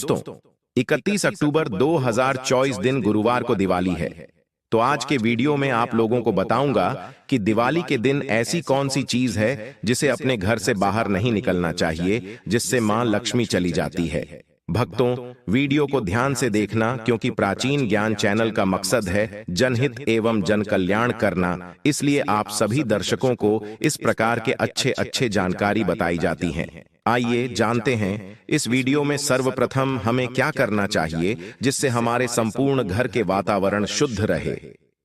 दोस्तों, 31 अक्टूबर 2024 दिन गुरुवार को दिवाली है। तो आज के वीडियो में आप लोगों को बताऊंगा कि दिवाली के दिन ऐसी कौन सी चीज है जिसे अपने घर से बाहर नहीं निकलना चाहिए, जिससे मां लक्ष्मी चली जाती है। भक्तों, वीडियो को ध्यान से देखना, क्योंकि प्राचीन ज्ञान चैनल का मकसद है जनहित एवं जन कल्याण करना। इसलिए आप सभी दर्शकों को इस प्रकार के अच्छे जानकारी बताई जाती हैं। आइए जानते हैं इस वीडियो में सर्वप्रथम हमें क्या करना चाहिए जिससे हमारे संपूर्ण घर के वातावरण शुद्ध रहे,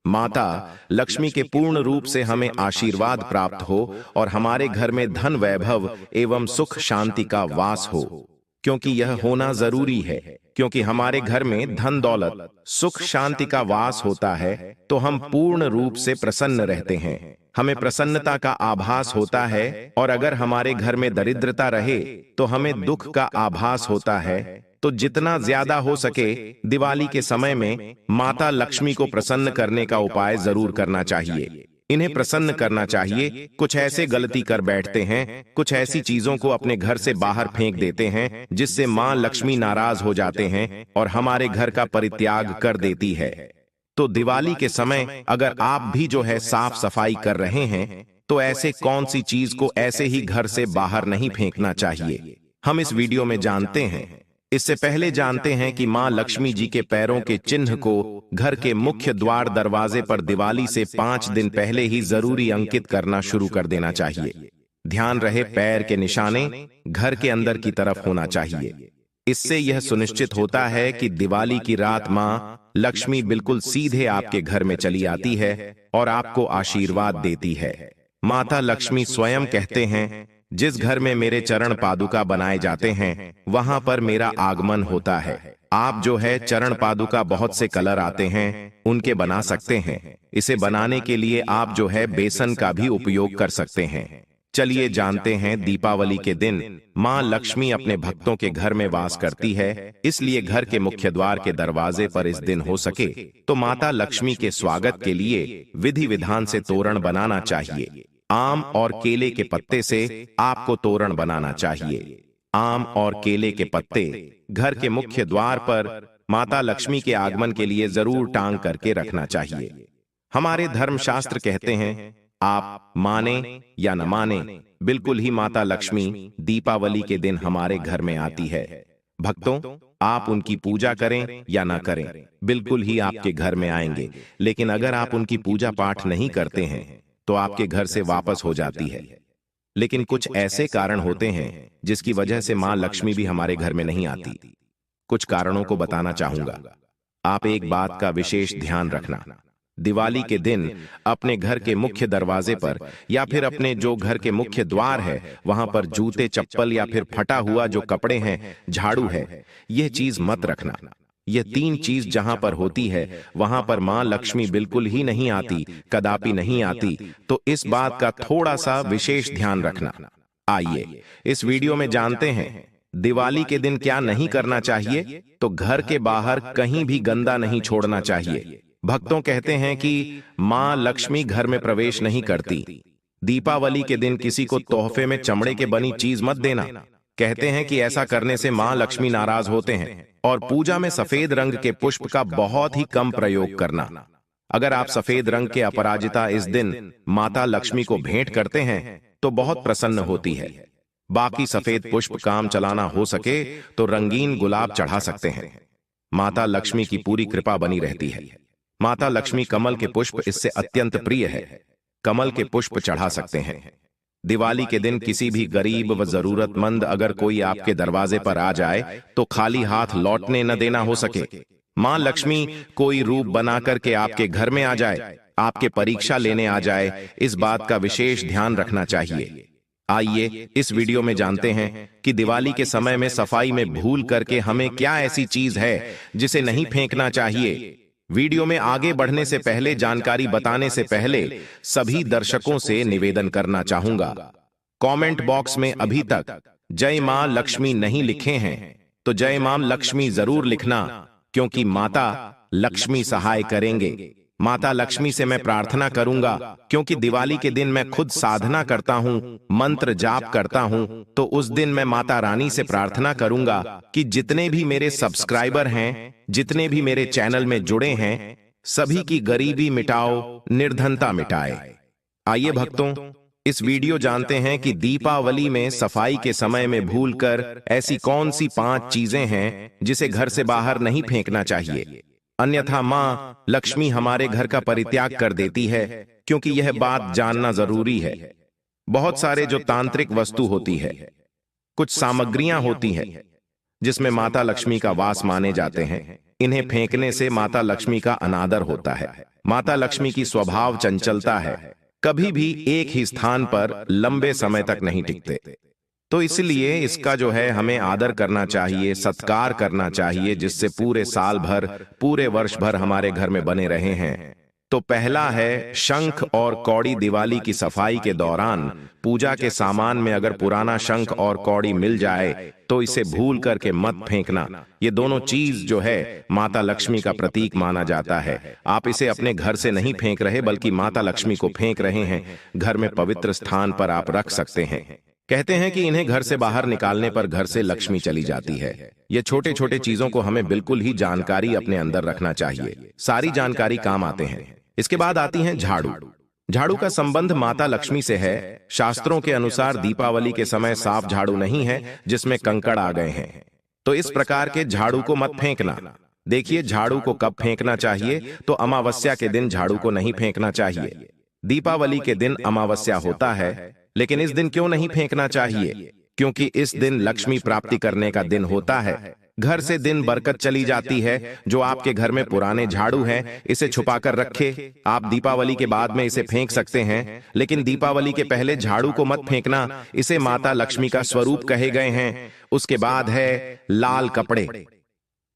माता लक्ष्मी के पूर्ण रूप से हमें आशीर्वाद प्राप्त हो और हमारे घर में धन वैभव एवं सुख शांति का वास हो, क्योंकि यह होना जरूरी है। क्योंकि हमारे घर में धन दौलत सुख शांति का वास होता है तो हम पूर्ण रूप से प्रसन्न रहते हैं, हमें प्रसन्नता का आभास होता है। और अगर हमारे घर में दरिद्रता रहे तो हमें दुख का आभास होता है। तो जितना ज्यादा हो सके दिवाली के समय में माता लक्ष्मी को प्रसन्न करने का उपाय जरूर करना चाहिए। इन्हें प्रसन्न करना चाहिए। कुछ ऐसे गलती कर बैठते हैं, कुछ ऐसी चीजों को अपने घर से बाहर फेंक देते हैं जिससे मां लक्ष्मी नाराज हो जाते हैं और हमारे घर का परित्याग कर देती है। तो दिवाली के समय अगर आप भी साफ सफाई कर रहे हैं तो ऐसे कौन सी चीज को ऐसे ही घर से बाहर नहीं फेंकना चाहिए, हम इस वीडियो में जानते हैं। इससे पहले जानते हैं कि मां लक्ष्मी जी के पैरों के चिन्ह को घर के मुख्य द्वार दरवाजे पर दिवाली से 5 दिन पहले ही जरूरी अंकित करना शुरू कर देना चाहिए। ध्यान रहे, पैर के निशाने घर के अंदर की तरफ होना चाहिए। इससे यह सुनिश्चित होता है कि दिवाली की रात मां लक्ष्मी बिल्कुल सीधे आपके घर में चली आती है और आपको आशीर्वाद देती है। माता लक्ष्मी स्वयं कहते हैं, जिस घर में मेरे चरण पादुका बनाए जाते हैं वहां पर मेरा आगमन होता है। आप चरण पादुका बहुत से कलर आते हैं, उनके बना सकते हैं। इसे बनाने के लिए आप बेसन का भी उपयोग कर सकते हैं। चलिए जानते हैं, दीपावली के दिन मां लक्ष्मी अपने भक्तों के घर में वास करती है, इसलिए घर के मुख्य द्वार के दरवाजे पर इस दिन हो सके तो माता लक्ष्मी के स्वागत के लिए विधि विधान से तोरण बनाना चाहिए। आम और केले के पत्ते से आपको तोरण बनाना चाहिए। आम और केले के पत्ते घर के मुख्य द्वार पर माता लक्ष्मी के आगमन के लिए जरूर टांग करके रखना चाहिए। हमारे धर्मशास्त्र कहते हैं, आप माने या न माने, बिल्कुल ही माता लक्ष्मी दीपावली के दिन हमारे घर में आती है। भक्तों, आप उनकी पूजा करें या ना करें, बिल्कुल ही आपके घर में आएंगे। लेकिन अगर आप उनकी पूजा पाठ नहीं करते हैं तो आपके घर से वापस हो जाती है। लेकिन कुछ ऐसे कारण होते हैं जिसकी वजह से मां लक्ष्मी भी हमारे घर में नहीं आती। कुछ कारणों को बताना चाहूंगा। आप एक बात का विशेष ध्यान रखना, दिवाली के दिन अपने घर के मुख्य दरवाजे पर या फिर अपने घर के मुख्य द्वार है वहां पर जूते, चप्पल या फिर फटा हुआ कपड़े हैं, झाड़ू है, यह चीज मत रखना। यह 3 चीज जहां पर होती है वहां पर मां लक्ष्मी बिल्कुल ही नहीं आती, कदापि नहीं आती। तो इस बात का थोड़ा सा विशेष ध्यान रखना। आइए इस वीडियो में जानते हैं दिवाली के दिन क्या नहीं करना चाहिए। तो घर के बाहर कहीं भी गंदा नहीं छोड़ना चाहिए। भक्तों कहते हैं कि मां लक्ष्मी घर में प्रवेश नहीं करती। दीपावली के दिन किसी को तोहफे में चमड़े के बनी चीज मत देना। कहते हैं कि ऐसा करने से मां लक्ष्मी नाराज होते हैं। और पूजा में सफेद रंग के पुष्प का बहुत ही कम प्रयोग करना। अगर आप सफेद रंग के अपराजिता इस दिन माता लक्ष्मी को भेंट करते हैं तो बहुत प्रसन्न होती है। बाकी सफेद पुष्प काम चलाना हो सके तो रंगीन गुलाब चढ़ा सकते हैं। माता लक्ष्मी की पूरी कृपा बनी रहती है। माता लक्ष्मी कमल के पुष्प इससे अत्यंत प्रिय है, कमल के पुष्प चढ़ा सकते हैं। दिवाली के दिन किसी भी गरीब व जरूरतमंद अगर कोई आपके दरवाजे पर आ जाए तो खाली हाथ लौटने न देना हो सके। मां लक्ष्मी कोई रूप बना करके आपके घर में आ जाए, आपके परीक्षा लेने आ जाए, इस बात का विशेष ध्यान रखना चाहिए। आइए इस वीडियो में जानते हैं कि दिवाली के समय में सफाई में भूल करके हमें क्या ऐसी चीज है जिसे नहीं फेंकना चाहिए। वीडियो में आगे बढ़ने से पहले, जानकारी बताने से पहले सभी दर्शकों से निवेदन करना चाहूंगा, कमेंट बॉक्स में अभी तक जय मां लक्ष्मी नहीं लिखे हैं तो जय मां लक्ष्मी जरूर लिखना, क्योंकि माता लक्ष्मी सहाय करेंगे। माता लक्ष्मी से मैं प्रार्थना करूंगा, क्योंकि दिवाली के दिन मैं खुद साधना करता हूं, मंत्र जाप करता हूं। तो उस दिन मैं माता रानी से प्रार्थना करूंगा कि जितने भी मेरे सब्सक्राइबर हैं, जितने भी मेरे चैनल में जुड़े हैं, सभी की गरीबी मिटाओ, निर्धनता मिटाए। आइए भक्तों, इस वीडियो जानते हैं कि दीपावली में सफाई के समय में भूलकर ऐसी कौन सी 5 चीजें हैं जिसे घर से बाहर नहीं फेंकना चाहिए, अन्यथा मां लक्ष्मी हमारे घर का परित्याग कर देती है। क्योंकि यह बात जानना जरूरी है। बहुत सारे जो तांत्रिक वस्तु होती है, कुछ सामग्रियां होती हैं जिसमें माता लक्ष्मी का वास माने जाते हैं, इन्हें फेंकने से माता लक्ष्मी का अनादर होता है। माता लक्ष्मी की स्वभाव चंचलता है, कभी भी एक ही स्थान पर लंबे समय तक नहीं टिकते। तो इसलिए इसका जो है हमें आदर करना चाहिए, सत्कार करना चाहिए, जिससे पूरे साल भर, पूरे वर्ष भर हमारे घर में बने रहे हैं। तो पहला है शंख और कौड़ी। दिवाली की सफाई के दौरान पूजा के सामान में अगर पुराना शंख और कौड़ी मिल जाए तो इसे भूल करके मत फेंकना। ये दोनों चीज जो है माता लक्ष्मी का प्रतीक माना जाता है। आप इसे अपने घर से नहीं फेंक रहे बल्कि माता लक्ष्मी को फेंक रहे हैं। घर में पवित्र स्थान पर आप रख सकते हैं। कहते हैं कि इन्हें घर से बाहर निकालने पर घर से लक्ष्मी चली जाती है। ये छोटे छोटे चीजों को हमें बिल्कुल ही जानकारी अपने अंदर रखना चाहिए, सारी जानकारी काम आते हैं। इसके बाद आती हैं झाड़ू। झाड़ू का संबंध माता लक्ष्मी से है। शास्त्रों के अनुसार दीपावली के समय साफ झाड़ू नहीं है जिसमें कंकड़ आ गए हैं, तो इस प्रकार के झाड़ू को मत फेंकना। देखिए, झाड़ू को कब फेंकना चाहिए, तो अमावस्या के दिन झाड़ू को नहीं फेंकना चाहिए। दीपावली के दिन अमावस्या होता है, लेकिन इस दिन क्यों नहीं फेंकना चाहिए? क्योंकि इस दिन लक्ष्मी प्राप्ति करने का दिन होता है। घर से दिन बरकत चली जाती है। जो आपके घर में पुराने झाड़ू हैं, इसे छुपाकर रखे। आप दीपावली के बाद में इसे फेंक सकते हैं, लेकिन दीपावली के पहले झाड़ू को मत फेंकना। इसे माता लक्ष्मी का स्वरूप कहे गए हैं। उसके बाद है लाल कपड़े।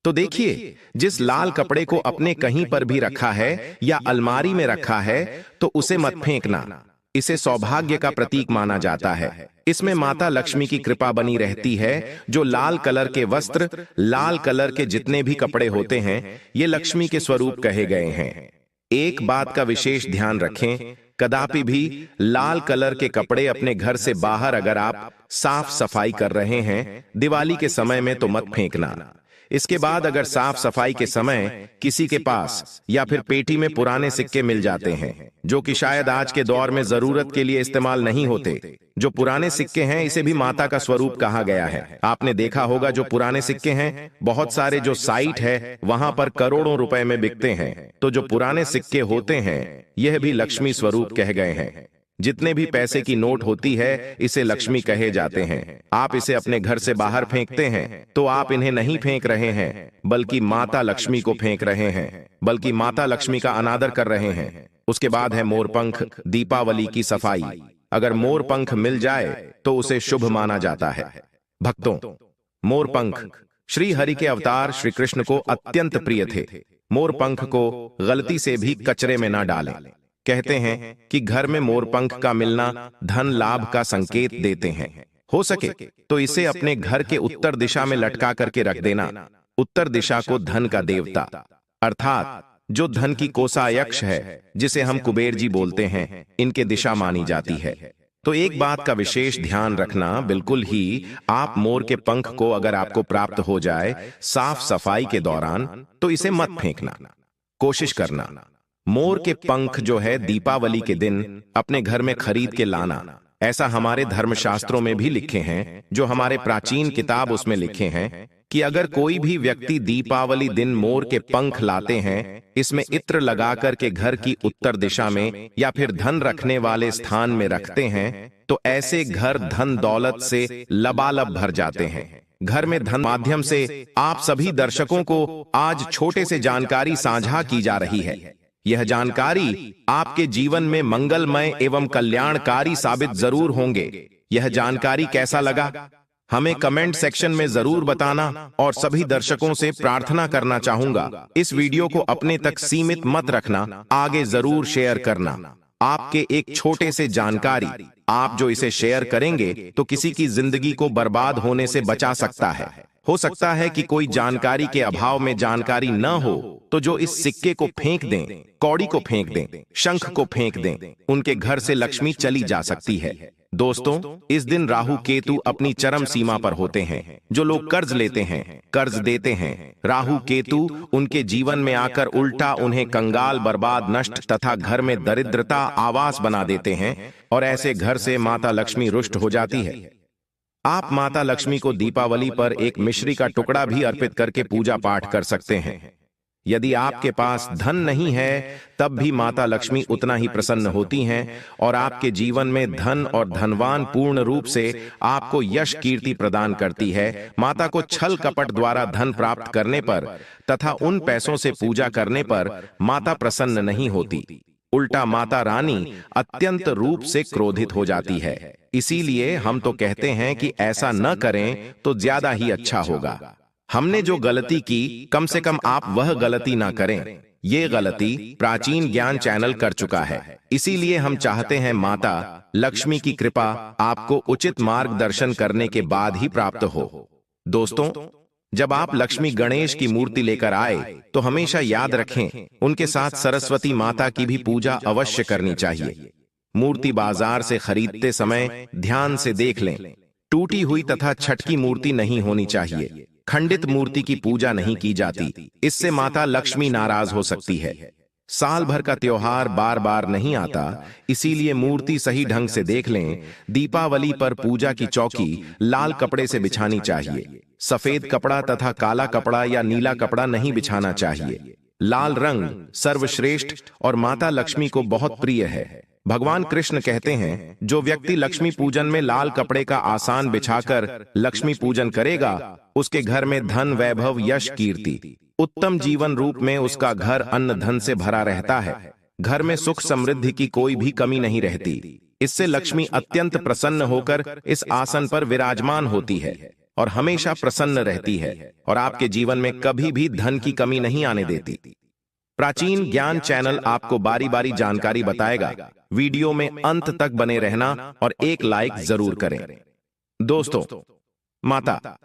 तो देखिए, जिस लाल कपड़े को अपने कहीं पर भी रखा है या अलमारी में रखा है, तो उसे मत फेंकना। इसे सौभाग्य का प्रतीक माना जाता है। इसमें माता लक्ष्मी की कृपा बनी रहती है। जो लाल कलर के वस्त्र, लाल कलर के जितने भी कपड़े होते हैं, ये लक्ष्मी के स्वरूप कहे गए हैं। एक बात का विशेष ध्यान रखें, कदापि भी लाल कलर के कपड़े अपने घर से बाहर अगर आप साफ सफाई कर रहे हैं दिवाली के समय में, तो मत फेंकना। इसके बाद अगर साफ सफाई के समय किसी के पास या फिर पेटी में पुराने सिक्के मिल जाते हैं, जो कि शायद आज के दौर में जरूरत के लिए इस्तेमाल नहीं होते, जो पुराने सिक्के हैं, इसे भी माता का स्वरूप कहा गया है। आपने देखा होगा जो पुराने सिक्के हैं, बहुत सारे जो साइट है वहां पर करोड़ों रुपए में बिकते हैं। तो जो पुराने सिक्के होते हैं, यह भी लक्ष्मी स्वरूप कहे गए हैं। जितने भी पैसे की नोट होती है, इसे लक्ष्मी कहे जाते हैं। आप इसे अपने घर से बाहर फेंकते हैं, तो आप इन्हें नहीं फेंक रहे हैं बल्कि माता लक्ष्मी को फेंक रहे हैं, बल्कि माता लक्ष्मी का अनादर कर रहे हैं। उसके बाद है मोरपंख। दीपावली की सफाई, अगर मोरपंख मिल जाए तो उसे शुभ माना जाता है। भक्तों, मोरपंख श्री हरि के अवतार श्री कृष्ण को अत्यंत प्रिय थे। मोरपंख को गलती से भी कचरे में ना डालें। कहते हैं कि घर में मोरपंख का मिलना धन लाभ का संकेत देते हैं। हो सके तो इसे अपने घर के उत्तर दिशा में लटका करके रख देना। उत्तर दिशा को धन का देवता, अर्थात जो धन की कोषाध्यक्ष है, जिसे हम कुबेर जी बोलते हैं, इनके दिशा मानी जाती है। तो एक बात का विशेष ध्यान रखना, बिल्कुल ही आप मोर के पंख को अगर आपको प्राप्त हो जाए साफ सफाई के दौरान, तो इसे मत फेंकना। कोशिश करना मोर के पंख जो है दीपावली के दिन अपने घर में खरीद के लाना। ऐसा हमारे धर्मशास्त्रों में भी लिखे हैं, जो हमारे प्राचीन किताब उसमें लिखे हैं कि अगर कोई भी व्यक्ति दीपावली दिन मोर के पंख लाते हैं, इसमें इत्र लगा करके घर की उत्तर दिशा में या फिर धन रखने वाले स्थान में रखते हैं, तो ऐसे घर धन दौलत से लबालब भर जाते हैं। घर में धन माध्यम से आप सभी दर्शकों को आज छोटे से जानकारी साझा की जा रही है। यह जानकारी आपके जीवन में मंगलमय एवं कल्याणकारी साबित जरूर होंगे। यह जानकारी कैसा लगा, हमें कमेंट सेक्शन में जरूर बताना। और सभी दर्शकों से प्रार्थना करना चाहूंगा, इस वीडियो को अपने तक सीमित मत रखना, आगे जरूर शेयर करना। आपके एक छोटे से जानकारी, आप जो इसे शेयर करेंगे तो किसी की जिंदगी को बर्बाद होने से बचा सकता है। हो सकता है कि कोई जानकारी के अभाव में जानकारी न हो, तो जो इस सिक्के को फेंक दें, कौड़ी को फेंक दें, शंख को फेंक दें, उनके घर से लक्ष्मी चली जा सकती है। दोस्तों, इस दिन राहु केतु अपनी चरम सीमा पर होते हैं। जो लोग कर्ज लेते हैं, कर्ज देते हैं, राहु केतु उनके जीवन में आकर उल्टा उन्हें कंगाल, बर्बाद, नष्ट तथा घर में दरिद्रता आवास बना देते हैं और ऐसे घर से माता लक्ष्मी रुष्ट हो जाती है। आप माता लक्ष्मी को दीपावली पर एक मिश्री का टुकड़ा भी अर्पित करके पूजा पाठ कर सकते हैं। यदि आपके पास धन नहीं है, तब भी माता लक्ष्मी उतना ही प्रसन्न होती हैं और आपके जीवन में धन और धनवान पूर्ण रूप से आपको यश कीर्ति प्रदान करती है। माता को छल कपट द्वारा धन प्राप्त करने पर तथा उन पैसों से पूजा करने पर माता प्रसन्न नहीं होती। उल्टा माता रानी अत्यंत रूप से क्रोधित हो जाती है। इसीलिए हम तो कहते हैं कि ऐसा न करें तो ज्यादा ही अच्छा होगा। हमने जो गलती की, कम से कम आप वह गलती ना करें। ये गलती प्राचीन ज्ञान चैनल कर चुका है। इसीलिए हम चाहते हैं माता लक्ष्मी की कृपा आपको उचित मार्गदर्शन करने के बाद ही प्राप्त हो। दोस्तों, जब आप लक्ष्मी गणेश की मूर्ति लेकर आए तो हमेशा याद रखें, उनके साथ सरस्वती माता की भी पूजा अवश्य करनी चाहिए। मूर्ति बाजार से खरीदते समय ध्यान से देख लें। टूटी हुई तथा छटकी मूर्ति नहीं होनी चाहिए। खंडित मूर्ति की पूजा नहीं की जाती, इससे माता लक्ष्मी नाराज हो सकती है। साल भर का त्योहार बार बार नहीं आता, इसीलिए मूर्ति सही ढंग से देख लें। दीपावली पर पूजा की चौकी लाल कपड़े से बिछानी चाहिए। सफेद कपड़ा तथा काला कपड़ा या नीला कपड़ा नहीं बिछाना चाहिए। लाल रंग सर्वश्रेष्ठ और माता लक्ष्मी को बहुत प्रिय है। भगवान कृष्ण कहते हैं, जो व्यक्ति लक्ष्मी पूजन में लाल कपड़े का आसान बिछाकर लक्ष्मी पूजन करेगा, उसके घर में धन, वैभव, यश, कीर्ति, उत्तम जीवन रूप में उसका घर अन्न धन से भरा रहता है। घर में सुख समृद्धि की कोई भी कमी नहीं रहती। इससे लक्ष्मी अत्यंत प्रसन्न होकर इस आसन पर विराजमान होती है और हमेशा प्रसन्न रहती है और आपके जीवन में कभी भी धन की कमी नहीं आने देती। प्राचीन ज्ञान चैनल आपको बारी बारी जानकारी बताएगा। वीडियो में अंत तक बने रहना और एक लाइक जरूर करें। दोस्तों, माता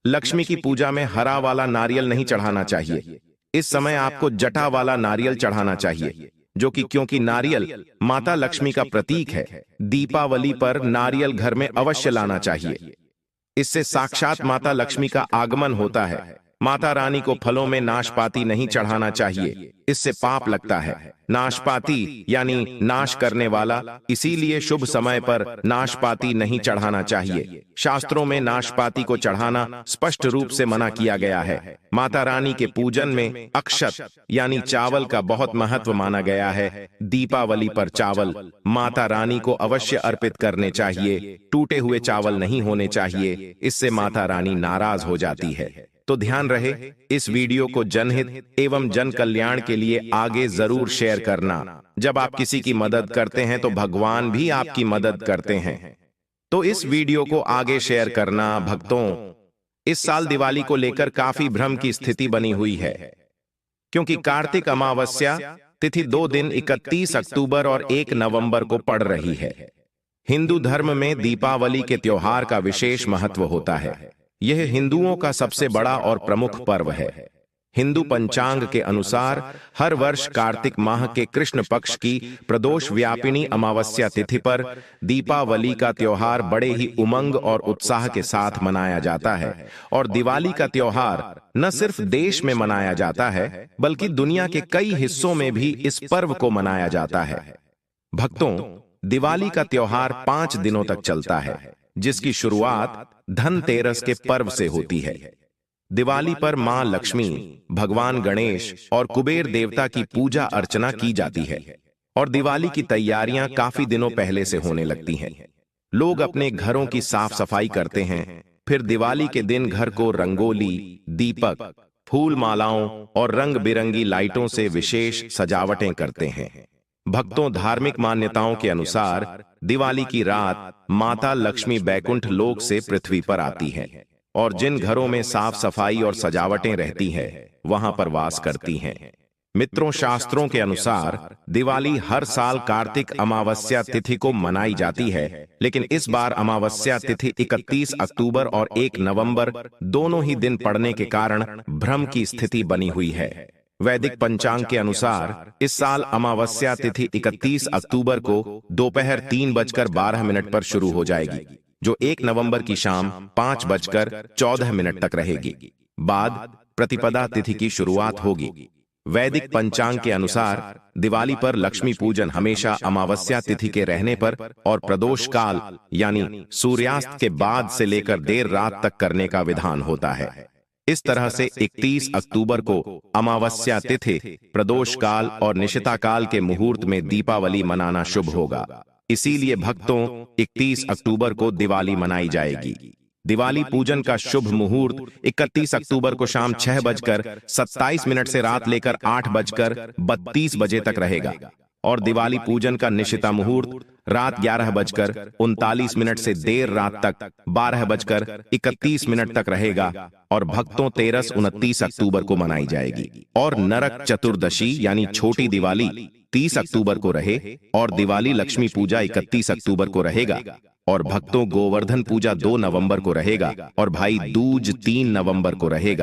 लक्ष्मी की पूजा में हरा वाला नारियल नहीं चढ़ाना चाहिए। इस समय आपको जटा वाला नारियल चढ़ाना चाहिए, जो कि क्योंकि नारियल माता लक्ष्मी का प्रतीक है, दीपावली पर नारियल घर में अवश्य लाना चाहिए। इससे साक्षात माता लक्ष्मी का आगमन होता है। माता रानी को फलों में नाशपाती नहीं चढ़ाना चाहिए, इससे पाप लगता है। नाशपाती यानी नाश करने वाला, इसीलिए शुभ समय पर नाशपाती नहीं चढ़ाना चाहिए। शास्त्रों में नाशपाती को चढ़ाना स्पष्ट रूप से मना किया गया है। माता रानी के पूजन में अक्षत यानी चावल का बहुत महत्व माना गया है। दीपावली पर चावल माता रानी को अवश्य अर्पित करने चाहिए। टूटे हुए चावल नहीं होने चाहिए, इससे माता रानी नाराज हो जाती है। तो ध्यान रहे, इस वीडियो को जनहित एवं जन कल्याण के लिए आगे जरूर शेयर करना। जब आप किसी की मदद करते हैं तो भगवान भी आपकी मदद करते हैं। तो इस वीडियो को आगे शेयर करना। भक्तों, इस साल दिवाली को लेकर काफी भ्रम की स्थिति बनी हुई है, क्योंकि कार्तिक अमावस्या तिथि 2 दिन 31 अक्टूबर और 1 नवंबर को पड़ रही है। हिंदू धर्म में दीपावली के त्योहार का विशेष महत्व होता है। यह हिंदुओं का सबसे बड़ा और प्रमुख पर्व है। हिंदू पंचांग के अनुसार हर वर्ष कार्तिक माह के कृष्ण पक्ष की प्रदोष व्यापिनी अमावस्या तिथि पर दीपावली का त्योहार बड़े ही उमंग और उत्साह के साथ मनाया जाता है। और दिवाली का त्योहार न सिर्फ देश में मनाया जाता है, बल्कि दुनिया के कई हिस्सों में भी इस पर्व को मनाया जाता है। भक्तों, दिवाली का त्योहार 5 दिनों तक चलता है, जिसकी शुरुआत धनतेरस के पर्व से होती है। दिवाली पर मां लक्ष्मी, भगवान गणेश और कुबेर देवता की पूजा अर्चना की जाती है और दिवाली की तैयारियां काफी दिनों पहले से होने लगती हैं। लोग अपने घरों की साफ सफाई करते हैं, फिर दिवाली के दिन घर को रंगोली, दीपक, फूल मालाओं और रंग बिरंगी लाइटों से विशेष सजावटें करते हैं। भक्तों, धार्मिक मान्यताओं के अनुसार दिवाली की रात माता लक्ष्मी बैकुंठ लोक से पृथ्वी पर आती हैं और जिन घरों में साफ सफाई और सजावटें रहती हैं, वहां पर वास करती हैं। मित्रों, शास्त्रों के अनुसार दिवाली हर साल कार्तिक अमावस्या तिथि को मनाई जाती है, लेकिन इस बार अमावस्या तिथि 31 अक्टूबर और 1 नवंबर दोनों ही दिन पड़ने के कारण भ्रम की स्थिति बनी हुई है। वैदिक पंचांग के अनुसार इस साल अमावस्या तिथि 31 अक्टूबर को दोपहर 3:12 पर शुरू हो जाएगी, जो 1 नवंबर की शाम 5:14 तक रहेगी। बाद प्रतिपदा तिथि की शुरुआत होगी। वैदिक पंचांग के अनुसार दिवाली पर लक्ष्मी पूजन हमेशा अमावस्या तिथि के रहने पर और प्रदोष काल यानी सूर्यास्त के बाद से लेकर देर रात तक करने का विधान होता है। इस तरह से 31 अक्टूबर को अमावस्या तिथि, प्रदोष काल और निशिता काल के मुहूर्त में दीपावली मनाना शुभ होगा। इसीलिए भक्तों 31 अक्टूबर को दिवाली मनाई जाएगी। दिवाली पूजन का शुभ मुहूर्त 31 अक्टूबर को शाम 6:27 से रात लेकर 8:32 बजे तक रहेगा और दिवाली पूजन का निशिता मुहूर्त रात 11:39 से देर रात तक 12:31 तक रहेगा और भक्तों 13-29 अक्टूबर को मनाई जाएगी। और नरक चतुर्दशी यानी छोटी दिवाली 30 अक्टूबर को रहे और दिवाली लक्ष्मी पूजा 31 अक्टूबर को रहेगा और भक्तों गोवर्धन पूजा 2 नवंबर को रहेगा और भाई दूज 3 नवंबर को रहेगा।